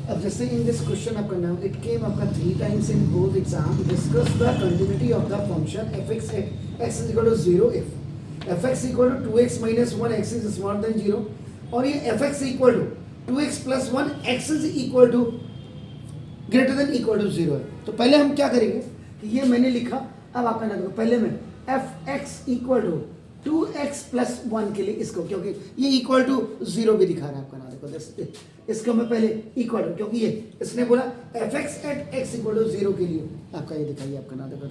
अब जैसे in this question आपका नाम इट केम आपका 3 times in both exam discuss the continuity of the function fx at x is equal to 0 if fx equal to 2x minus 1 x is smaller than 0 और ये fx equal to 2x plus 1 x is equal to greater than equal to 0 है। तो पहले हम क्या करेंगे कि ये मैंने लिखा, अब आपका ना देखो पहले मैं fx equal to 2x plus 1 के लिए इसको, क्योंकि ये इक्वल टू 0 भी दिखा रहा है आपका ना देखो, इसको मैं पहले इक्वल टू, क्योंकि ये इसने बोला fx at x equal to 0 के लिए आपका ये दिखाइए आपका ना देखो।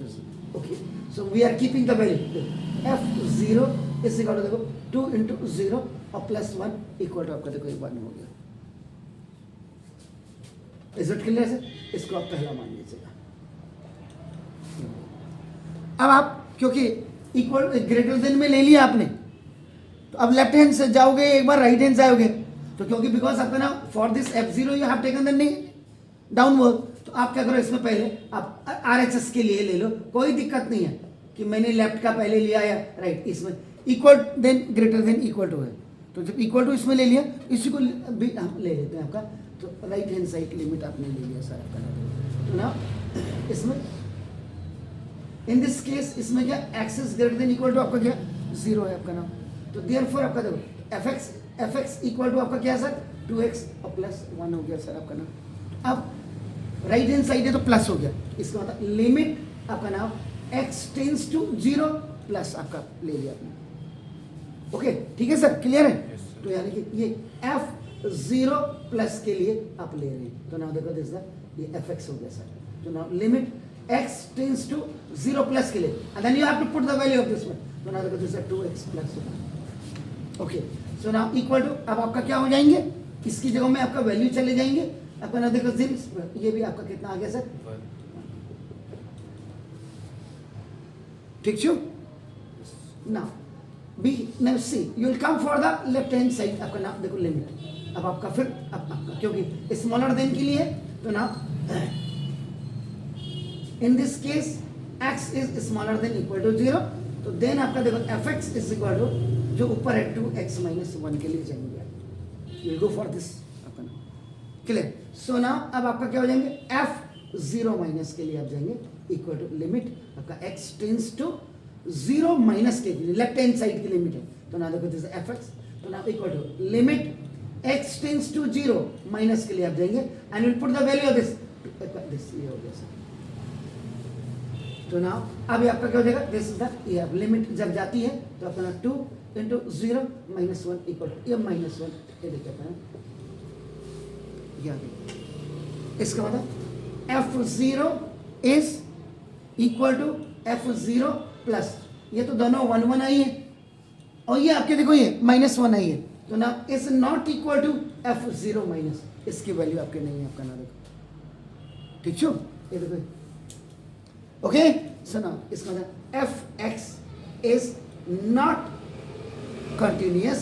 Okay, so we are keeping the value f0 is equal to देखो 2 into 0 और प्लस 1 इक्वल टू आपका देखो 1 हो गया। Is it clear sir? इसको आप पहला मान लीजिएगा। अब आप क्योंकि इक्वल ग्रेटर देन में ले लिया आपने, तो अब लेफ्ट हैंड से जाओगे एक बार राइट हैंड से आओगे, तो क्योंकि बिकॉज आपका ना for this f0 you have taken the downward, तो आप क्या करो इसमें पहले आप RHS के लिए ले लो, कोई दिक्कत नहीं है कि मैंने लेफ्ट का पहले लिया या राइट, इसमें equal then greater than equal to है, तो जब इक्वल टू इसमें ले लिया इसी को भी हम ले लेते हैं आपका, तो राइट हैंड साइड लिमिट आपने ले लिया सर आपका। तो ना इसमें इन दिस केस इसमें क्या x is greater than equal to आपका क्या 0 है आपका नाम, तो देयरफॉर आपका देखो fx इक्वल टू आपका क्या है सर 2x और प्लस 1 हो गया सर आपका नाम। अब राइट हैंड साइड है तो प्लस हो गया, इसका मतलब लिमिट आपका नाम x टेंस टू 0 प्लस आपका ले लिया आपने। ओके ठीक है सर, क्लियर है? तो यानी कि ये f0 प्लस के लिए आप ले रहे हैं, तो ना देखो दिस ये fx हो गया सर, तो ना limit x tends to 0 plus के लिए, and then you have to put the value of this one, तो ना देखो this is 2x plus 1। okay, so now equal to, अब आपका क्या हो जाएंगे, इसकी जगह में आपका वैल्यू चले जाएंगे आपका ना देखो ये भी आपका कितना आ गया सर, ठीक छो now now see you will come for the left hand side आपका ना देखो लिमिट, अब आपका फिर आपका क्योंकि स्मॉलर देन के लिए, तो ना in this case x is smaller than equal to 0, तो देन आपका देखो fx is equal to जो ऊपर है 2x minus 1 के लिए जाएंगे, you will go for this आपका क्लियर। सो नाउ अब आपका क्या हो जाएंगे f0 माइनस के लिए आप जाएंगे इक्वल टू लिमिट आपका x टेंस टू 0 माइनस के लिए लेफ्ट हैंड साइड की लिमिट है, तो ना देखो दिस fx, तो ना equal to limit x tends to 0 minus के लिए आप जाएंगे and will put the value of this ये हो गया सर। तो नाउ अभी आपका क्या हो जाएगा दिस इज द ये लिमिट जब जाती है तो अपना 2 into 0 minus 1 इक्वल टू ये माइनस 1 ये देखिए अपना इसका मतलब f0 is equal to f0 plus, ये तो दोनों 1 1 आई है और ये आपके देखो ये -1 आई है, तो ना is not equal to f0 minus, इसकी वैल्यू आपके नहीं है आपका ना देखो, ठीक छो ये देखो। ओके सो नाउ इसका मतलब fx इज नॉट कंटिन्यूअस,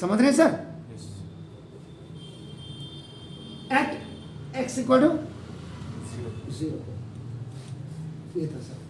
समझ रहे हैं sir? At x equal to 0, ये था सर।